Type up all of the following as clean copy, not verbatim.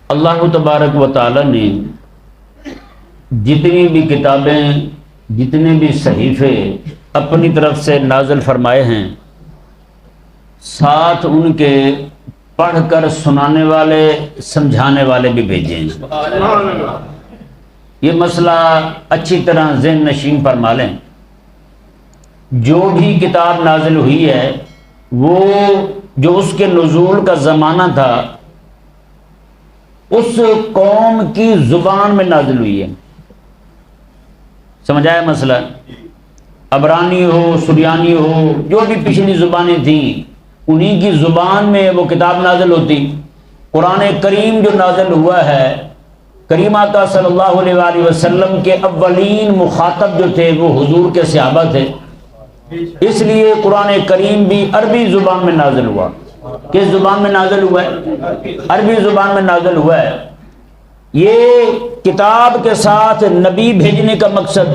اللہ تبارک و تعالی نے جتنی بھی کتابیں، جتنے بھی صحیفے اپنی طرف سے نازل فرمائے ہیں، ساتھ ان کے پڑھ کر سنانے والے، سمجھانے والے بھی بھیجے ہیں۔ یہ مسئلہ اچھی طرح ذہن نشین فرما لیں۔ جو بھی کتاب نازل ہوئی ہے وہ جو اس کے نزول کا زمانہ تھا اس قوم کی زبان میں نازل ہوئی ہے۔ سمجھ آیا مسئلہ؟ عبرانی ہو، سریانی ہو، جو بھی پچھلی زبانیں تھیں انہی کی زبان میں وہ کتاب نازل ہوتی۔ قرآن کریم جو نازل ہوا ہے، کریم آقا صلی اللہ علیہ وآلہ وسلم کے اولین مخاطب جو تھے وہ حضور کے صحابہ تھے، اس لیے قرآن کریم بھی عربی زبان میں نازل ہوا۔ کس زبان میں نازل ہوا ہے؟ عربی زبان میں نازل ہوا ہے۔ یہ کتاب کے ساتھ نبی بھیجنے کا مقصد،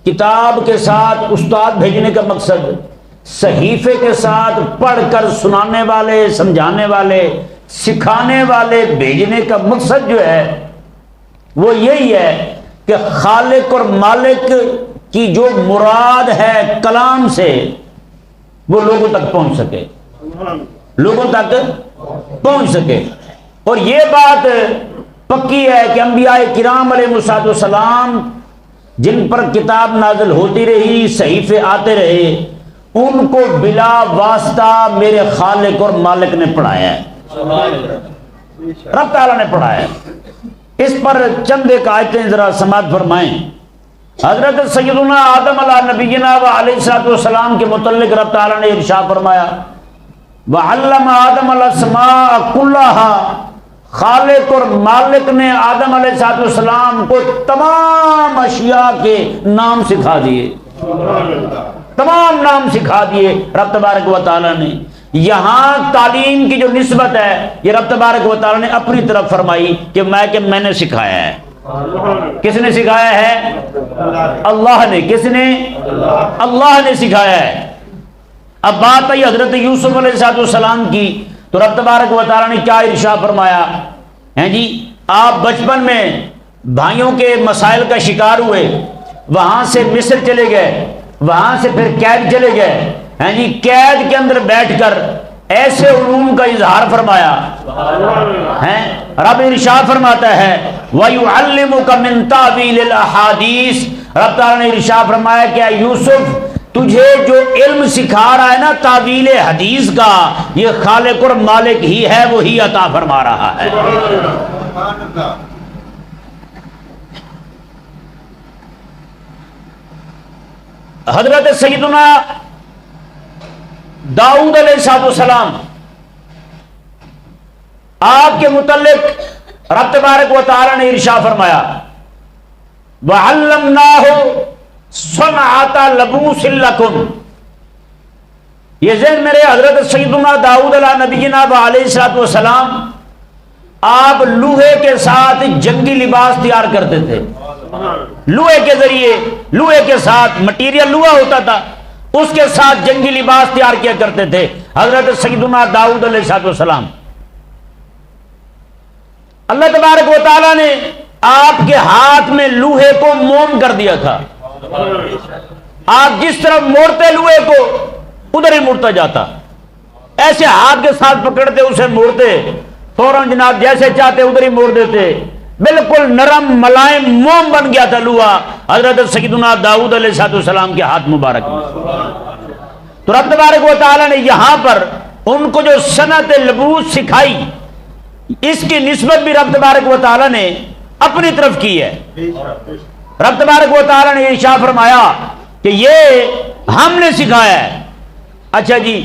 کتاب کے ساتھ استاد بھیجنے کا مقصد، صحیفے کے ساتھ پڑھ کر سنانے والے، سمجھانے والے، سکھانے والے بھیجنے کا مقصد جو ہے وہ یہی ہے کہ خالق اور مالک کی جو مراد ہے کلام سے وہ لوگوں تک پہنچ سکے، لوگوں تک پہنچ سکے۔ اور یہ بات پکی ہے کہ انبیاء کرام علیہ السلام جن پر کتاب نازل ہوتی رہی، صحیفے آتے رہے، ان کو بلا واسطہ میرے خالق اور مالک نے پڑھایا ہے، رب تعالیٰ نے پڑھایا ہے۔ اس پر چند ایک آیتیں ذرا سماعت فرمائیں۔ حضرت سیدنا آدم علیہ نبینا و علیہ الصلوۃ والسلام کے متعلق رب تعالیٰ نے ارشاد فرمایا وَعَلَّمَ آدَمَ الْأَسْمَاءَ كُلَّهَا، خالق اور مالک نے آدم علیہ السلام کو تمام اشیاء کے نام سکھا دیے، تمام نام سکھا دیے رب تبارک و تعالیٰ نے۔ یہاں تعلیم کی جو نسبت ہے یہ رب تبارک و تعالیٰ نے اپنی طرف فرمائی کہ میں نے سکھایا ہے۔ کس نے سکھایا ہے؟ اللہ نے۔ کس نے؟ اللہ نے سکھایا ہے۔ اب بات آئی حضرت یوسف علیہ السلام کی، تو رب تبارک و تعالیٰ نے کیا ارشاد فرمایا ہیں جی؟ آپ بچپن میں بھائیوں کے مسائل کا شکار ہوئے، وہاں سے مصر چلے گئے، وہاں سے پھر قید چلے گئے ہیں جی، قید کے اندر بیٹھ کر ایسے علوم کا اظہار فرمایا ہیں۔ رب ارشاد فرماتا ہے وَيُعَلِّمُكَ مِن تَأْوِيلِ الْأَحَادِيثِ، رب تعالیٰ نے ارشاد فرمایا کہ اے یوسف تجھے جو علم سکھا رہا ہے نا تعویل حدیث کا، یہ خالق اور مالک ہی ہے، وہی عطا فرما رہا ہے۔ حضرت سیدنا داؤد علیہ السلام، آپ کے متعلق رب تبارک و تعالی نے ارشاد فرمایا وَعَلَّمْنَاهُ صَنْعَةَ لَبُوسٍ لَكُمْ، یہ ذہن میرے حضرت سیدنا داؤد علیہ نبینا علیہ السلام آپ لوہے کے ساتھ جنگی لباس تیار کرتے تھے، لوہے کے ذریعے، لوہے کے ساتھ مٹیریل لوہا ہوتا تھا، اس کے ساتھ جنگی لباس تیار کیا کرتے تھے حضرت سیدنا داؤد علیہ السلام۔ اللہ تبارک و تعالیٰ نے آپ کے ہاتھ میں لوہے کو موم کر دیا تھا، آپ جس طرف موڑتے لوہے کو ادھر ہی مڑتا جاتا، ایسے ہاتھ کے ساتھ پکڑتے اسے موڑتے، فوراً جناب جیسے چاہتے ادھر ہی موڑ دیتے، بالکل نرم ملائم موم بن گیا تھا لوہا حضرت سیدنا داؤد علیہ السلام کے ہاتھ مبارک میں۔ تو رب تبارک و تعالیٰ نے یہاں پر ان کو جو صنعت لبوس سکھائی، اس کی نسبت بھی رب تبارک و تعالیٰ نے اپنی طرف کی ہے۔ رب تبارک و تعالیٰ نے ارشاد فرمایا کہ یہ ہم نے سکھایا ہے۔ اچھا جی،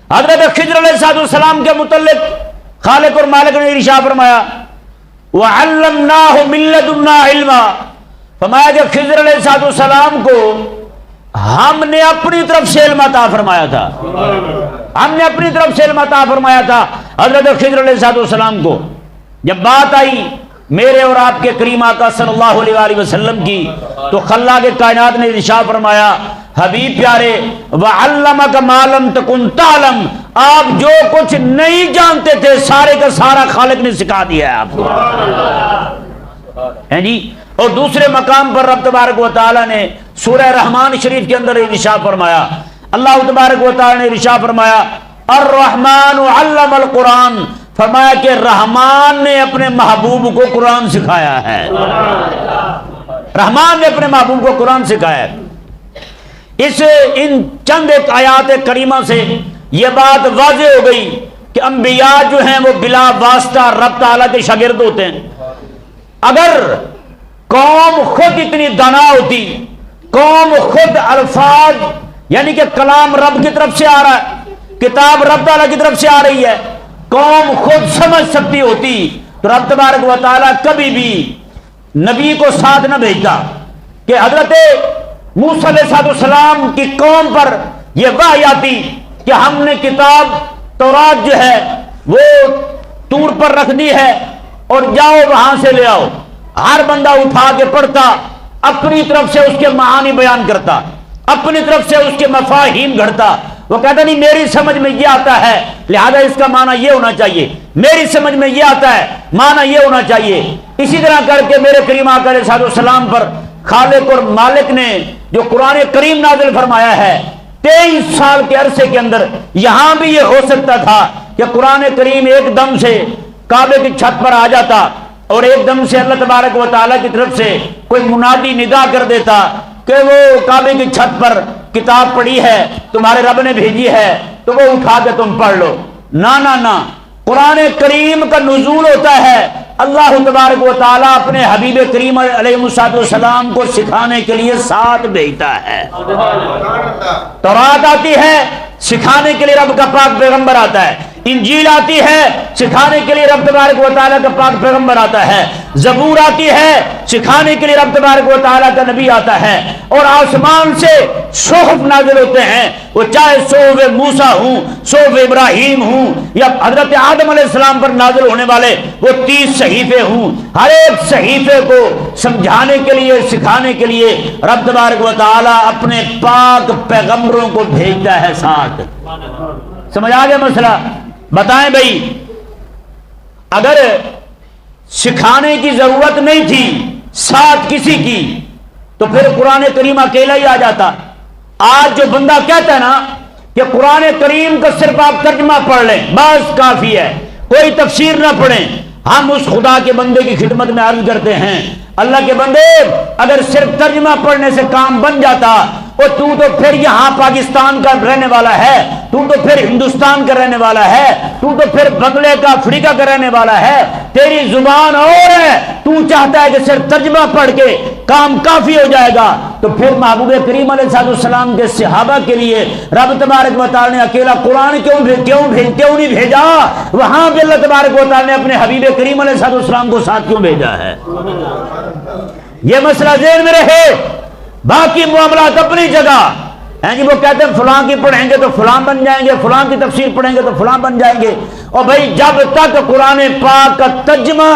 حضرت خضر علیہ السلام کے متعلق خالق اور مالک نے ارشاد فرمایا وَعَلَّمْنَاهُ مِن لَّدُنَّا عِلْمًا، فرمایا کہ خضر علیہ السلام کو ہم نے اپنی طرف سے علم عطا فرمایا تھا، ہم نے اپنی طرف سے علم عطا فرمایا تھا حضرت خضر علیہ السلام کو۔ جب بات آئی میرے اور آپ کے کریم آقا صلی اللہ علیہ وسلم کی، تو خلاق کائنات نے ارشاد فرمایا حبیب پیارے وَعَلَّمَكَ مَا لَمْ تَكُنْ تَعْلَمْ، آپ جو کچھ نہیں جانتے تھے سارے کا سارا خالق نے سکھا دیا ہے آپ کو، ہیں جی۔ اور دوسرے مقام پر رب تبارک و تعالی نے سورہ رحمان شریف کے اندر ارشاد فرمایا، اللہ تبارک و تعالی نے ارشاد فرمایا الرحمن علم القرآن، فرمایا کہ رحمان نے اپنے محبوب کو قرآن سکھایا ہے، رحمان نے اپنے محبوب کو قرآن سکھایا ہے۔ ان چند ایک آیات کریمہ سے یہ بات واضح ہو گئی کہ انبیاء جو ہیں وہ بلا واسطہ رب تعالیٰ کے شاگرد ہوتے ہیں۔ اگر قوم خود اتنی دانا ہوتی، قوم خود الفاظ یعنی کہ کلام رب کی طرف سے آ رہا ہے، کتاب رب تعالیٰ کی طرف سے آ رہی ہے، قوم خود سمجھ سکتی ہوتی تو رب تبارک و تعالیٰ کبھی بھی نبی کو ساتھ نہ بھیجتا کہ حضرت موسیٰ علیہ السلام کی قوم پر یہ وحی آتی کہ ہم نے کتاب تورات جو ہے وہ طور پر رکھ دی ہے اور جاؤ وہاں سے لے آؤ، ہر بندہ اٹھا کے پڑھتا، اپنی طرف سے اس کے معانی بیان کرتا، اپنی طرف سے اس کے مفاہیم گھڑتا، وہ کہتا نہیں میری سمجھ میں یہ آتا ہے لہذا اس کا معنی یہ ہونا چاہیے، میری سمجھ میں یہ آتا ہے معنی یہ ہونا چاہیے۔ اسی طرح کر کے میرے کریم آقا علیہ السلام پر خالق اور مالک نے جو قرآن کریم نازل فرمایا ہے 23 سال کے عرصے کے اندر، یہاں بھی یہ ہو سکتا تھا کہ قرآن کریم ایک دم سے کعبے کی چھت پر آ جاتا اور ایک دم سے اللہ تبارک و تعالیٰ کی طرف سے کوئی منادی ندا کر دیتا کہ وہ کعبے کی چھت پر کتاب پڑھی ہے تمہارے رب نے بھیجی ہے تو وہ اٹھا کے تم پڑھ لو۔ نہ قرآن کریم کا نزول ہوتا ہے، اللہ تبارک و تعالیٰ اپنے حبیب کریم علیہ السلام کو سکھانے کے لیے ساتھ بھیجتا ہے۔ تورات آتی ہے سکھانے کے لیے رب کا پاک پیغمبر آتا ہے، انجیل آتی ہے سکھانے کے لیے رب تبارک و تعالیٰ کا پاک پیغمبر آتا ہے، زبور آتی ہے سکھانے کے لیے رب تبارک و تعالیٰ کا نبی آتا ہے، اور آسمان سے صحف نازل ہوتے ہیں، وہ چاہے صحف موسیٰ ہوں، صحف ابراہیم ہوں، یا حضرت آدم علیہ السلام پر نازل ہونے والے وہ 30 صحیفے ہوں، ہر ایک صحیفے کو سمجھانے کے لیے سکھانے کے لیے رب تبارک و تعالیٰ اپنے پاک پیغمبروں کو بھیجتا ہے ساتھ۔ سمجھ آ گیا مسئلہ؟ بتائیں بھائی اگر سکھانے کی ضرورت نہیں تھی ساتھ کسی کی تو پھر قرآن کریم اکیلا ہی آ جاتا۔ آج جو بندہ کہتا ہے نا کہ قرآن کریم کا صرف آپ ترجمہ پڑھ لیں بس کافی ہے، کوئی تفسیر نہ پڑھیں، ہم اس خدا کے بندے کی خدمت میں عرض کرتے ہیں اللہ کے بندے اگر صرف ترجمہ پڑھنے سے کام بن جاتا اور تو پھر یہاں پاکستان کا رہنے والا ہے، تو پھر ہندوستان کا رہنے والا ہے، تو پھر بنگلے کا افریقہ کا رہنے والا ہے، تیری زبان اور ہے، تو چاہتا ہے کہ صرف ترجمہ پڑھ کے کام کافی ہو جائے گا، تو پھر محبوب کریم علیہ السلام کے صحابہ کے لیے رب تبارک و تعالی نے اکیلا قرآن کیوں نہیں بھیجا؟ وہاں پہ اللہ تبارک و تعالی نے اپنے حبیب کریم علیہ السلام کو ساتھ کیوں بھیجا ہے؟ یہ مسئلہ ذہن میں رہے، باقی معاملات اپنی جگہ ہیں جی۔ وہ کہتے ہیں فلاں کی پڑھیں گے تو فلاں بن جائیں گے، فلاں کی تفسیر پڑھیں گے تو فلاں بن جائیں گے، اور بھائی جب تک قرآن پاک کا ترجمہ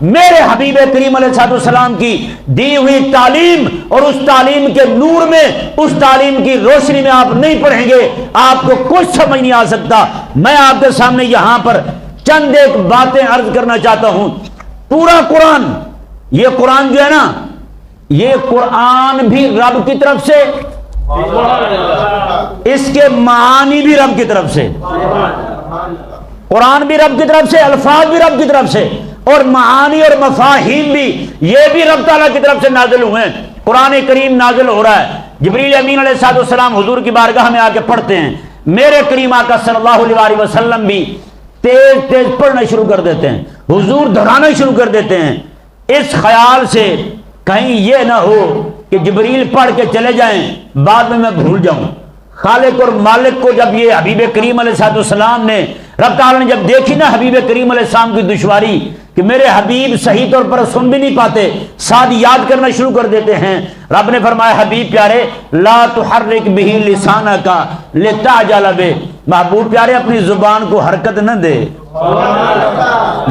میرے حبیب کریم علیہ السلام کی دی ہوئی تعلیم اور اس تعلیم کے نور میں اس تعلیم کی روشنی میں آپ نہیں پڑھیں گے آپ کو کچھ سمجھ نہیں آ سکتا۔ میں آپ کے سامنے یہاں پر چند ایک باتیں عرض کرنا چاہتا ہوں۔ پورا قرآن، یہ قرآن جو ہے نا یہ قرآن بھی رب کی طرف سے، اس کے معانی بھی رب کی طرف سے، قرآن بھی رب کی طرف سے، الفاظ بھی رب کی طرف سے، اور معانی اور مفاہیم بھی یہ بھی رب تعالیٰ کی طرف سے نازل ہوئے ہیں۔ قرآن کریم نازل ہو رہا ہے، جبریل امین علیہ السلام حضور کی بارگاہ میں آ کے پڑھتے ہیں، میرے کریم آقا صلی اللہ علیہ وسلم بھی تیز تیز پڑھنا شروع کر دیتے ہیں، حضور دہرانا شروع کر دیتے ہیں، اس خیال سے کہیں یہ نہ ہو کہ جبریل پڑھ کے چلے جائیں بعد میں بھول جاؤں۔ خالق اور مالک کو جب یہ حبیب کریم علیہ السلام نے رب تعالیٰ نے جب دیکھی نا حبیب کریم علیہ السلام کی دشواری کہ میرے حبیب صحیح طور پر سن بھی نہیں پاتے، ساتھ یاد کرنا شروع کر دیتے ہیں، رب نے فرمایا حبیب پیارے لا تحرک بہ لسانک لتعجل بہ، محبوب پیارے اپنی زبان کو حرکت نہ دے،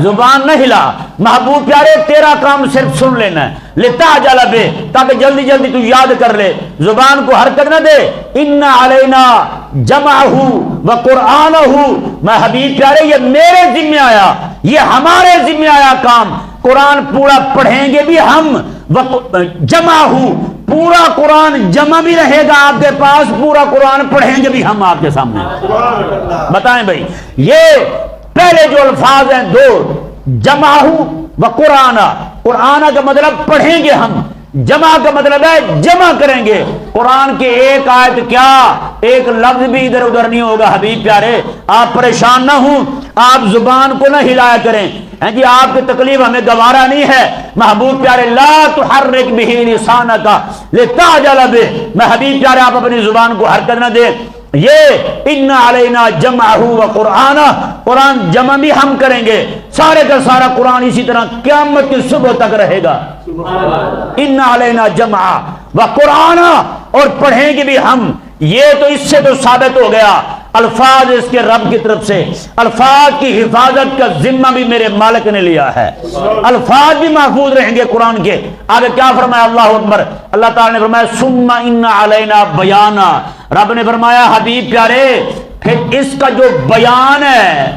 زبان نہ ہلا، محبوب پیارے تیرا کام صرف سن لینا ہے، لتعجل بہ، تاکہ جلدی جلدی تو یاد کر لے، زبان کو حرکت نہ دے۔ ان علینا جمعہ و قرآنہ، میں حبیب پیارے یہ میرے ذمہ آیا، یہ ہمارے ذمہ آیا کام، قرآن پورا پڑھیں گے بھی ہم، جمع پورا قرآن جمع بھی رہے گا آپ کے پاس، پورا قرآن پڑھیں گے بھی ہم آپ کے سامنے۔ بتائیں بھائی، یہ پہلے جو الفاظ ہیں دو، جمع و قرآن، قرآن کا مطلب پڑھیں گے ہم، جمع کا مطلب ہے جمع کریں گے۔ قرآن کی ایک آیت کیا ایک لفظ بھی ادھر ادھر نہیں ہوگا حبیب پیارے، آپ پریشان نہ ہوں، آپ زبان کو نہ ہلایا کریں جی، آپ کی تکلیف ہمیں گوارا نہیں ہے محبوب پیارے۔ لا تحرک بہ لسانک لتعجل بہ، میں حبیب پیارے آپ اپنی زبان کو حرکت نہ دیں۔ یہ ان علینا جمعہ و قرآن، قرآن جمع بھی ہم کریں گے، سارے کا سارا قرآن اسی طرح قیامت کی صبح تک رہے گا۔ ان علینا جمعہ و قرآن، اور پڑھیں گے بھی ہم۔ یہ تو اس سے تو ثابت ہو گیا الفاظ اس کے رب کی طرف سے، الفاظ کی حفاظت کا ذمہ بھی میرے مالک نے لیا ہے، الفاظ بھی محفوظ رہیں گے قرآن کے۔ آگے کیا فرمایا اللہ اکبر، اللہ تعالیٰ نے فرمایا ثم ان علینا بیانا، رب نے فرمایا حبیب پیارے پھر اس کا جو بیان ہے،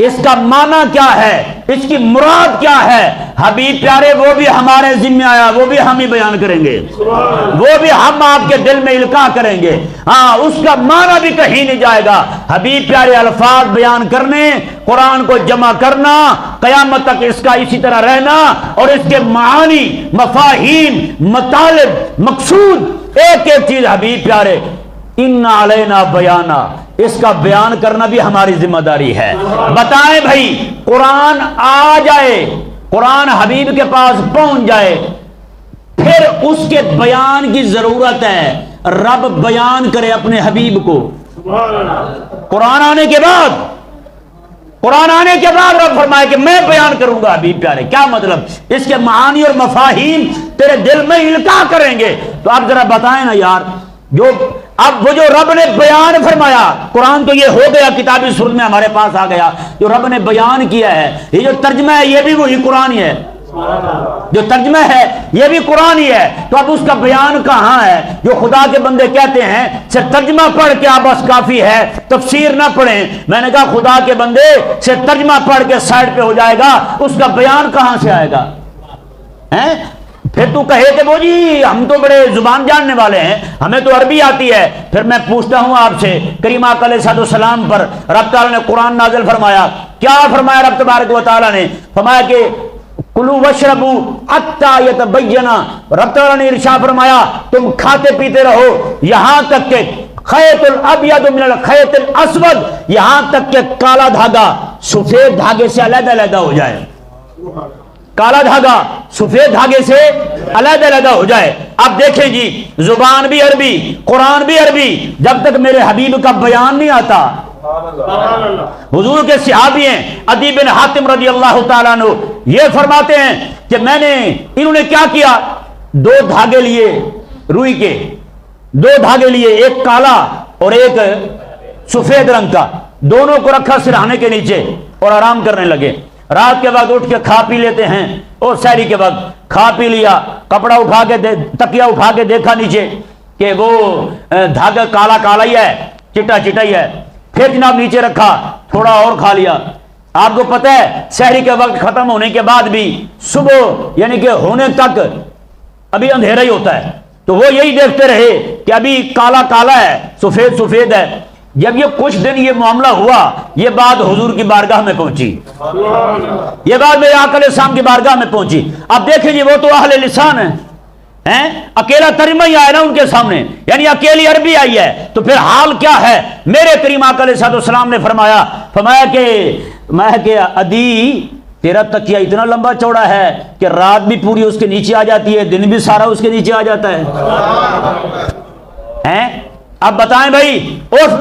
اس کا معنی کیا ہے، اس کی مراد کیا ہے حبیب پیارے، وہ بھی ہمارے ذمہ آیا، وہ بھی ہم ہی بیان کریں گے، وہ بھی ہم آپ کے دل میں القاء کریں گے۔ ہاں اس کا معنی بھی کہیں نہیں جائے گا حبیب پیارے، الفاظ بیان کرنے، قرآن کو جمع کرنا، قیامت تک اس کا اسی طرح رہنا، اور اس کے معانی، مفاہیم، مطالب، مقصود، ایک ایک چیز حبیب پیارے ان علینا بیانا، اس کا بیان کرنا بھی ہماری ذمہ داری ہے۔ بتائیں بھائی، قرآن آ جائے، قرآن حبیب کے پاس پہنچ جائے، پھر اس کے بیان کی ضرورت ہے، رب بیان کرے اپنے حبیب کو۔ قرآن آنے کے بعد، قرآن آنے کے بعد رب فرمائے کہ میں بیان کروں گا حبیب پیارے، کیا مطلب، اس کے معانی اور مفاہیم تیرے دل میں القاء کریں گے۔ تو آپ ذرا بتائیں نا یار، جو اب وہ جو رب نے بیان فرمایا، قرآن تو یہ ہو گیا کتابی صورت میں ہمارے پاس آ گیا، جو رب نے بیان کیا ہے، یہ جو ترجمہ ہے یہ بھی وہی قرآن ہی ہے، جو ترجمہ ہے یہ بھی قرآن ہی ہے۔ تو اب اس کا بیان کہاں ہے؟ جو خدا کے بندے کہتے ہیں سے ترجمہ پڑھ کے آپ بس کافی ہے، تفسیر نہ پڑھیں، میں نے کہا خدا کے بندے سے ترجمہ پڑھ کے سائڈ پہ ہو جائے گا، اس کا بیان کہاں سے آئے گا؟ پھر تو کہے کہ وہ جی ہم تو بڑے زبان جاننے والے ہیں، ہمیں تو عربی آتی ہے۔ پھر میں پوچھتا ہوں آپ سے، کریم آقا علیہ السلام پر رب تعالیٰ نے قرآن نازل فرمایا، کیا فرمایا رب تبارک و تعالیٰ نے؟ فرمایا کہ کلوا واشربوا حتی یتبین، رب تعالیٰ نے ارشاد فرمایا تم کھاتے پیتے رہو یہاں تک کہ خیط الابیض من الخیط الاسود، یہاں تک کہ کالا دھاگا سفید دھاگے سے علیحدہ علیحدہ ہو جائے، کالا دھاگا سفید دھاگے سے علیحدہ علیحدہ ہو جائے۔ اب دیکھیں جی، زبان بھی عربی، قرآن بھی عربی، جب تک میرے حبیب کا بیان نہیں آتا۔ حضور کے صحابی ہیں عدی بن حاتم رضی اللہ تعالیٰ عنہ، یہ فرماتے ہیں کہ میں نے، انہوں نے کیا کیا، دو دھاگے لیے روئی کے، دو دھاگے لیے، ایک کالا اور ایک سفید رنگ کا، دونوں کو رکھا سرہانے کے نیچے اور آرام کرنے لگے۔ رات کے وقت اٹھ کے کھا پی لیتے ہیں، اور سحری کے وقت کھا پی لیا، کپڑا اٹھا کے تکیا اٹھا کے دیکھا نیچے کہ وہ دھاگا کالا کالا ہی ہے، چٹا چٹا ہی ہے، پھر جناب نیچے رکھا، تھوڑا اور کھا لیا۔ آپ کو پتہ ہے سحری کے وقت ختم ہونے کے بعد بھی صبح یعنی کہ ہونے تک ابھی اندھیرا ہی ہوتا ہے، تو وہ یہی دیکھتے رہے کہ ابھی کالا کالا ہے، سفید سفید ہے۔ جب یہ کچھ دن یہ معاملہ ہوا، یہ بات حضور کی بارگاہ میں پہنچی، یہ بات میرے آقا علیہ السلام کی بارگاہ میں پہنچی۔ اب دیکھیں جی، وہ تو اہل لسان ہیں، اکیلا ترجمہ ہی آیا نا ان کے سامنے، یعنی اکیلی عربی آئی ہے، تو پھر حال کیا ہے؟ میرے کریم آقا علیہ السلام نے فرمایا کہ میں کہ عدی تیرا تکیہ اتنا لمبا چوڑا ہے کہ رات بھی پوری اس کے نیچے آ جاتی ہے، دن بھی سارا اس کے نیچے آ جاتا ہے۔ اب بتائیں بھائی، عرف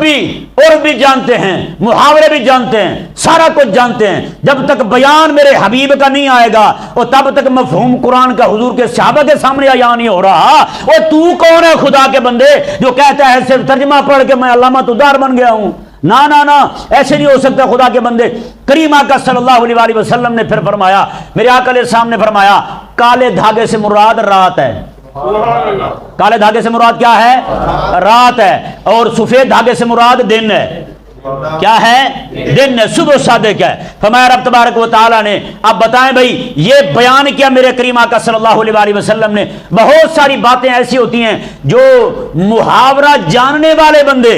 بھی جانتے ہیں، محاورے بھی جانتے ہیں، سارا کچھ جانتے ہیں، جب تک بیان میرے حبیب کا نہیں آئے گا اور تب تک مفہوم قرآن کا حضور کے صحابہ کے سامنے عیاں نہیں ہو رہا۔ اور تو کون ہے خدا کے بندے جو کہتا ہے صرف ترجمہ پڑھ کے میں علامہ تدار بن گیا ہوں؟ نا نا نا، ایسے نہیں ہو سکتا خدا کے بندے۔ کریم آقا صلی اللہ علیہ وآلہ وسلم نے پھر فرمایا، میرے آقا علیہ السلام نے فرمایا، کالے دھاگے سے مراد رات ہے، کالے دھاگے سے مراد کیا ہے؟ رات ہے، اور سفید دھاگے سے مراد دن ہے۔ کیا ہے؟ دن ہے، صبح صادق ہے۔ فرمایا رب تبارک و تعالیٰ نے، اب بتائیں بھائی، یہ بیان کیا میرے کریم آقا صلی اللہ علیہ وآلہ وسلم نے۔ بہت ساری باتیں ایسی ہوتی ہیں جو محاورہ جاننے والے بندے،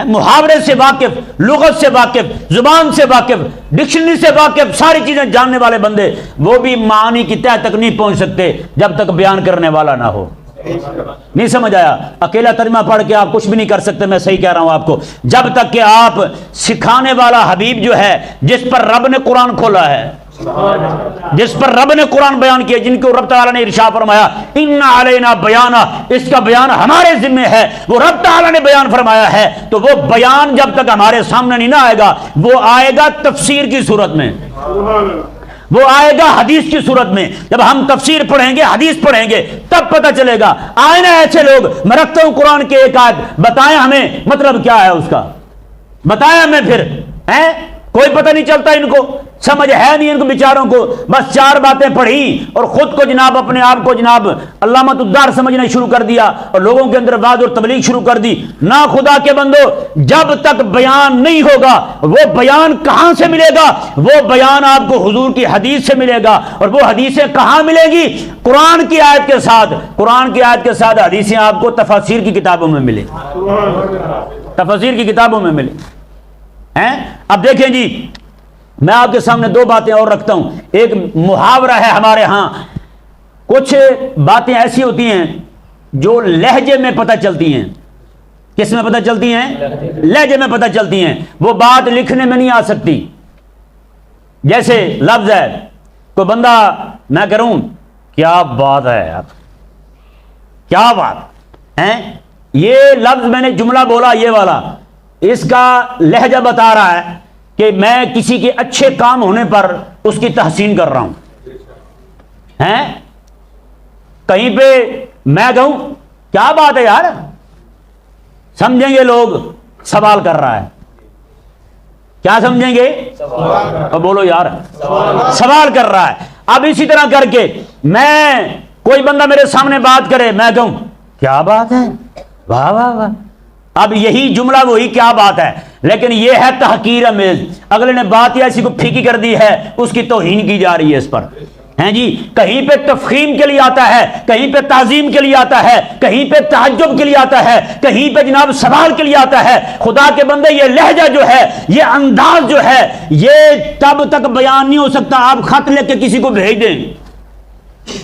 محاورے سے واقف، لغت سے واقف، زبان سے واقف، ڈکشنری سے واقف، ساری چیزیں جاننے والے بندے، وہ بھی معانی کی تہہ تک نہیں پہنچ سکتے جب تک بیان کرنے والا نہ ہو۔ نہیں سمجھ آیا؟ اکیلا ترجمہ پڑھ کے آپ کچھ بھی نہیں کر سکتے، میں صحیح کہہ رہا ہوں آپ کو، جب تک کہ آپ سکھانے والا حبیب جو ہے، جس پر رب نے قرآن کھولا ہے، جس پر رب نے قرآن بیان کیا، جن کو رب تعالیٰ نے ارشاد فرمایا ان علینا بیانہ، اس کا بیان ہمارے ذمہ ہے، وہ رب تعالیٰ نے بیان فرمایا ہے، تو وہ بیان جب تک ہمارے سامنے نہیں نہ آئے گا، وہ آئے گا تفسیر کی صورت میں، وہ آئے گا حدیث کی صورت میں۔ جب ہم تفسیر پڑھیں گے، حدیث پڑھیں گے، تب پتہ چلے گا۔ آئے نا ایسے لوگ، میں رکھتا ہوں قرآن کے ایک آیت، بتائیں ہمیں مطلب کیا ہے اس کا، بتائیں ہمیں، پھر ہیں کوئی پتہ نہیں چلتا، ان کو سمجھ ہے نہیں، ان کو بیچاروں کو بس چار باتیں پڑھی اور خود کو جناب اپنے آپ کو جناب علامت الدار سمجھنا شروع کر دیا اور لوگوں کے اندر وعظ اور تبلیغ شروع کر دی۔ نہ خدا کے بندو، جب تک بیان نہیں ہوگا، وہ بیان کہاں سے ملے گا؟ وہ بیان آپ کو حضور کی حدیث سے ملے گا، اور وہ حدیثیں کہاں ملیں گی؟ قرآن کی آیت کے ساتھ، قرآن کی آیت کے ساتھ حدیثیں آپ کو تفاسیر کی کتابوں میں ملے، تفاسیر کی کتابوں میں ملے ہیں۔ اب دیکھیں جی، میں آپ کے سامنے دو باتیں اور رکھتا ہوں۔ ایک محاورہ ہے ہمارے ہاں، کچھ باتیں ایسی ہوتی ہیں جو لہجے میں پتہ چلتی ہیں۔ کس میں پتہ چلتی ہیں؟ لہجے میں پتہ چلتی ہیں، وہ بات لکھنے میں نہیں آ سکتی۔ جیسے لفظ ہے، کوئی بندہ میں کروں کیا بات ہے یار، کیا بات ہے، یہ لفظ میں نے جملہ بولا یہ والا، اس کا لہجہ بتا رہا ہے کہ میں کسی کے اچھے کام ہونے پر اس کی تحسین کر رہا ہوں، ہیں؟ کہیں پہ میں کہوں کیا بات ہے یار، سمجھیں گے لوگ سوال کر رہا ہے، کیا سمجھیں گے؟ اور بولو یار، سوال کر رہا ہے۔ اب اسی طرح کر کے میں، کوئی بندہ میرے سامنے بات کرے، میں کہوں کیا بات ہے، واہ واہ واہ، اب یہی جملہ وہی کیا بات ہے، لیکن یہ ہے تحقیر امیز، اگلے نے بات ہی ایسی کو پھیکی کر دی ہے، اس کی توہین کی جا رہی ہے اس پر، ہیں جی۔ کہیں پہ تفخیم کے لیے آتا ہے، کہیں پہ تعظیم کے لیے آتا ہے، کہیں پہ تعجب کے لیے آتا ہے، کہیں پہ جناب سوال کے لیے آتا ہے۔ خدا کے بندے، یہ لہجہ جو ہے، یہ انداز جو ہے، یہ تب تک بیان نہیں ہو سکتا آپ خط لے کے کسی کو بھیج دیں،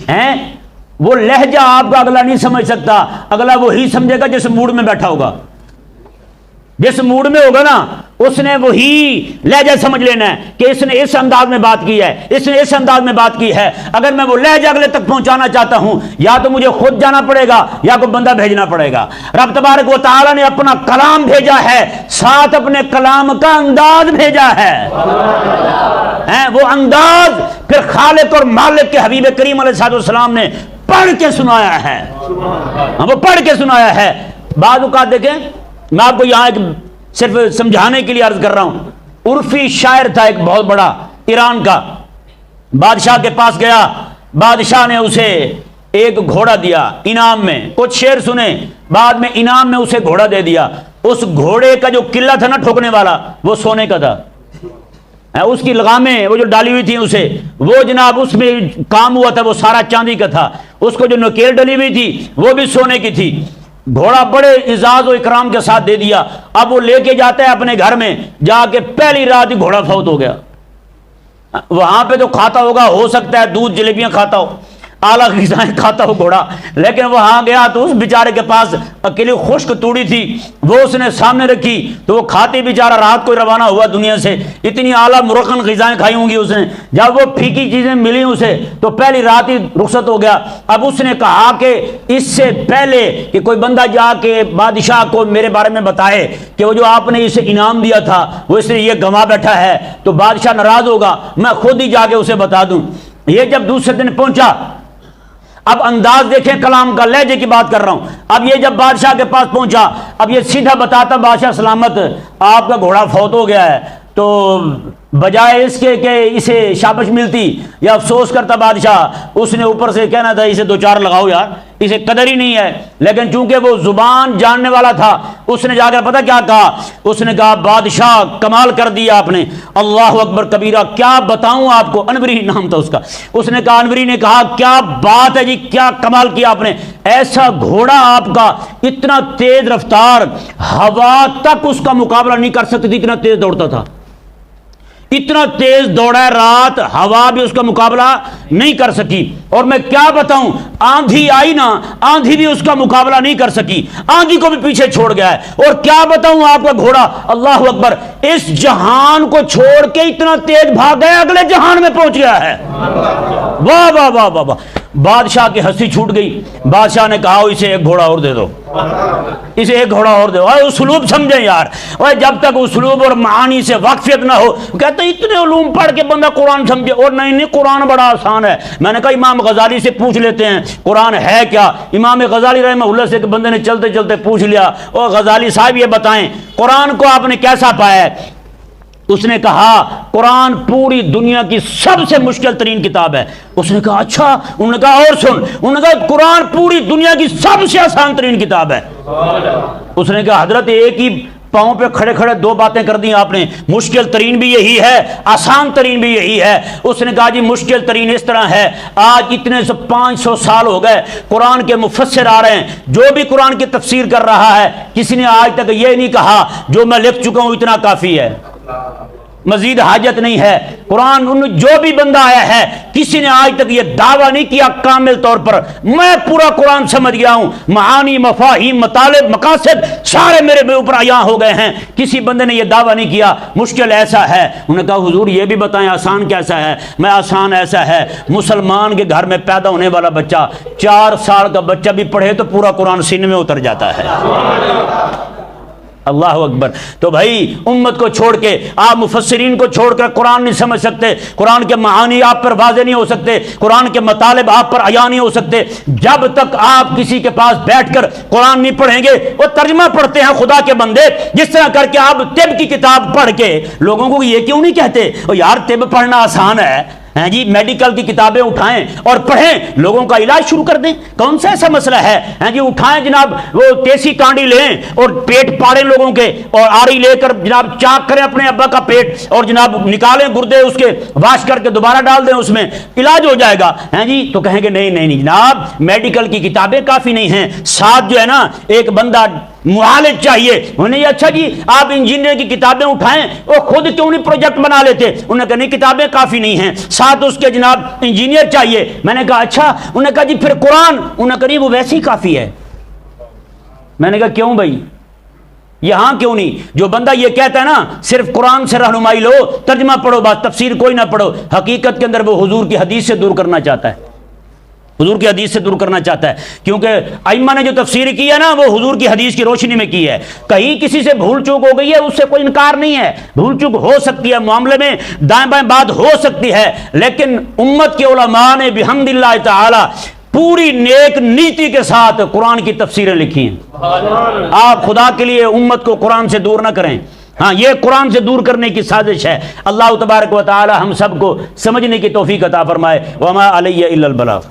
ہیں؟ وہ لہجہ آپ کا اگلا نہیں سمجھ سکتا، اگلا وہی سمجھے گا جس موڈ میں بیٹھا ہوگا، جس موڈ میں ہوگا نا، اس نے وہی لہجہ سمجھ لینا ہے کہ اس نے اس انداز میں بات کی ہے، اس نے اس انداز میں بات کی ہے۔ اگر میں وہ لہجہ اگلے تک پہنچانا چاہتا ہوں، یا تو مجھے خود جانا پڑے گا یا کوئی بندہ بھیجنا پڑے گا۔ رب تبارک و تعالی نے اپنا کلام بھیجا ہے، ساتھ اپنے کلام کا انداز بھیجا ہے، وہ انداز پھر خالق اور مالک کے حبیب کریم علیہ السلام نے پڑھ کے سنایا ہے، وہ پڑھ کے سنایا ہے۔ بعض اوقات دیکھیں، میں آپ کو یہاں ایک صرف سمجھانے کے لیے عرض کر رہا ہوں، عرفی شاعر تھا ایک بہت بڑا، ایران کا، بادشاہ کے پاس گیا، بادشاہ نے اسے ایک گھوڑا دیا انعام میں، کچھ شعر سنے، بعد میں انعام میں اسے گھوڑا دے دیا۔ اس گھوڑے کا جو قلعہ تھا نا ٹھوکنے والا، وہ سونے کا تھا، اس کی لگامیں وہ جو ڈالی ہوئی تھی اسے، وہ جناب اس میں کام ہوا تھا وہ سارا چاندی کا تھا، اس کو جو نکیل ڈلی ہوئی تھی وہ بھی سونے کی تھی۔ گھوڑا بڑے اعزاز و اکرام کے ساتھ دے دیا۔ اب وہ لے کے جاتا ہے اپنے گھر میں، جا کے پہلی رات ہی گھوڑا فوت ہو گیا۔ وہاں پہ تو کھاتا ہوگا، ہو سکتا ہے دودھ جلیبیاں کھاتا ہو، اعلیٰ غذائیں کھاتا ہو گھوڑا، لیکن وہاں گیا تو اس بیچارے کے پاس اکیلی خشک توڑی تھی، وہ اس نے سامنے رکھی تو وہ کھاتے بیچارہ رات کو روانہ ہوا دنیا سے۔ اتنی اعلیٰ مرغن غذائیں کھائی ہوں گی اس نے، جب وہ پھیکی چیزیں ملی اسے تو پہلی رات ہی رخصت ہو گیا۔ اب اس نے کہا کہ اس سے پہلے کہ کوئی بندہ جا کے بادشاہ کو میرے بارے میں بتائے کہ وہ جو آپ نے اسے انعام دیا تھا وہ اس نے یہ گنوا بیٹھا ہے تو بادشاہ ناراض ہوگا، میں خود ہی جا کے اسے بتا دوں۔ یہ جب دوسرے دن پہنچا، اب انداز دیکھیں کلام کا، لہجے کی بات کر رہا ہوں. اب یہ جب بادشاہ کے پاس پہنچا، اب یہ سیدھا بتاتا بادشاہ سلامت آپ کا گھوڑا فوت ہو گیا ہے، تو بجائے اس کے کہ اسے شابش ملتی یا افسوس کرتا بادشاہ، اس نے اوپر سے کہنا تھا اسے 2-4 لگاؤ یار، اسے قدر ہی نہیں ہے. لیکن چونکہ وہ زبان جاننے والا تھا، اس نے جا کر پتہ کیا کہا؟ اس نے کہا بادشاہ کمال کر دیا آپ نے، اللہ اکبر کبیرہ، کیا بتاؤں آپ کو. انوری نام تھا اس کا. اس نے کہا، انوری نے کہا کیا بات ہے جی، کیا کمال کیا آپ نے، ایسا گھوڑا آپ کا اتنا تیز رفتار، ہوا تک اس کا مقابلہ نہیں کر سکتی تھی، اتنا تیز دوڑتا تھا، اتنا تیز دوڑا ہے، رات ہوا بھی اس کا مقابلہ نہیں کر سکی. اور میں کیا بتاؤں، آندھی آئی نا، آندھی بھی اس کا مقابلہ نہیں کر سکی، آندھی کو بھی پیچھے چھوڑ گیا ہے. اور کیا بتاؤں آپ کا گھوڑا، اللہ اکبر، اس جہان کو چھوڑ کے اتنا تیز بھاگ گیا، اگلے جہان میں پہنچ گیا ہے. واہ واہ واہ واہ واہ. بادشاہ کی ہنسی چھوٹ گئی. بادشاہ نے کہا اسے ایک گھوڑا اور دے دو، اسے ایک گھوڑا اور دو. اور اسلوب سمجھیں یار، اور جب تک اسلوب اور معانی سے واقفیت نہ ہو، کہتے اتنے علوم پڑھ کے بندہ قرآن سمجھے. اور نہیں قرآن بڑا آسان ہے. میں نے کہا امام غزالی سے پوچھ لیتے ہیں قرآن ہے کیا. امام غزالی رحمہ اللہ سے ایک بندے نے چلتے چلتے پوچھ لیا، اور غزالی صاحب یہ بتائیں قرآن کو آپ نے کیسا پایا ہے؟ اس نے کہا قرآن پوری دنیا کی سب سے مشکل ترین کتاب ہے. اس نے کہا اچھا. انہوں نے کہا اور سن. انہوں نے کہا قرآن پوری دنیا کی سب سے آسان ترین کتاب ہے. اس نے کہا حضرت ایک ہی پاؤں پہ کھڑے کھڑے 2 باتیں کر دی آپ نے، مشکل ترین بھی یہی ہے، آسان ترین بھی یہی ہے. اس نے کہا جی مشکل ترین اس طرح ہے، آج اتنے سے 500 سال ہو گئے قرآن کے مفسر آ رہے ہیں، جو بھی قرآن کی تفسیر کر رہا ہے، کسی نے آج تک یہ نہیں کہا جو میں لکھ چکا ہوں اتنا کافی ہے، مزید حاجت نہیں ہے. قرآن جو بھی بندہ آیا ہے، کسی نے آج تک یہ دعویٰ نہیں کیا کامل طور پر میں پورا قرآن سمجھ گیا ہوں، معانی، مفاہیم، مطالب، مقاصد سارے میرے اوپر عیاں ہو گئے ہیں. کسی بندے نے یہ دعویٰ نہیں کیا. مشکل ایسا ہے. انہوں نے کہا حضور یہ بھی بتائیں آسان کیسا ہے. میں آسان ایسا ہے، مسلمان کے گھر میں پیدا ہونے والا بچہ، 4 سال کا بچہ بھی پڑھے تو پورا قرآن سینے میں اتر جاتا ہے. اللہ اکبر. تو بھائی امت کو چھوڑ کے، آپ مفسرین کو چھوڑ کر قرآن نہیں سمجھ سکتے، قرآن کے معانی آپ پر واضح نہیں ہو سکتے، قرآن کے مطالب آپ پر عیاں نہیں ہو سکتے جب تک آپ کسی کے پاس بیٹھ کر قرآن نہیں پڑھیں گے. وہ ترجمہ پڑھتے ہیں خدا کے بندے، جس طرح کر کے آپ طب کی کتاب پڑھ کے لوگوں کو یہ کیوں نہیں کہتے او یار طب پڑھنا آسان ہے، ہیں جی میڈیکل کی کتابیں اٹھائیں اور پڑھیں، لوگوں کا علاج شروع کر دیں. کون سا ایسا مسئلہ ہے؟ ہیں جی اٹھائیں جناب وہ دیسی کانڈی لیں اور پیٹ پاڑیں لوگوں کے، اور آری لے کر جناب چاک کریں اپنے ابا کا پیٹ، اور جناب نکالیں گردے اس کے، واش کر کے دوبارہ ڈال دیں اس میں، علاج ہو جائے گا. ہیں جی تو کہیں گے نہیں نہیں نہیں جناب میڈیکل کی کتابیں کافی نہیں ہیں، ساتھ جو ہے نا ایک بندہ معالج چاہیے. انہیں اچھا جی آپ انجینئر کی کتابیں اٹھائیں، وہ خود کیوں نہیں پروجیکٹ بنا لیتے؟ انہوں نے کہا نہیں کتابیں کافی نہیں ہیں، ساتھ اس کے جناب انجینئر چاہیے. میں نے کہا اچھا. انہوں نے کہا جی پھر قرآن. انہوں نے کہا نہیں وہ ویسے ہی کافی ہے. میں نے کہا کیوں بھائی یہاں کیوں نہیں؟ جو بندہ یہ کہتا ہے نا صرف قرآن سے رہنمائی لو، ترجمہ پڑھو بس، تفسیر کوئی نہ پڑھو، حقیقت کے اندر وہ حضور کی حدیث سے دور کرنا چاہتا ہے، حضور کی حدیث سے دور کرنا چاہتا ہے. کیونکہ ائمہ نے جو تفسیر کی ہے نا وہ حضور کی حدیث کی روشنی میں کی ہے. کہیں کسی سے بھول چوک ہو گئی ہے اس سے کوئی انکار نہیں ہے، بھول چوک ہو سکتی ہے، معاملے میں دائیں بائیں بات ہو سکتی ہے، لیکن امت کے علماء نے بحمد اللہ تعالی پوری نیک نیتی کے ساتھ قرآن کی تفسیریں لکھی ہیں. آپ خدا کے لیے امت کو قرآن سے دور نہ کریں. ہاں یہ قرآن سے دور کرنے کی سازش ہے. اللہ تبارک و تعالی ہم سب کو سمجھنے کی توفیق عطا فرمائے. وما علیہ الا البلاغ.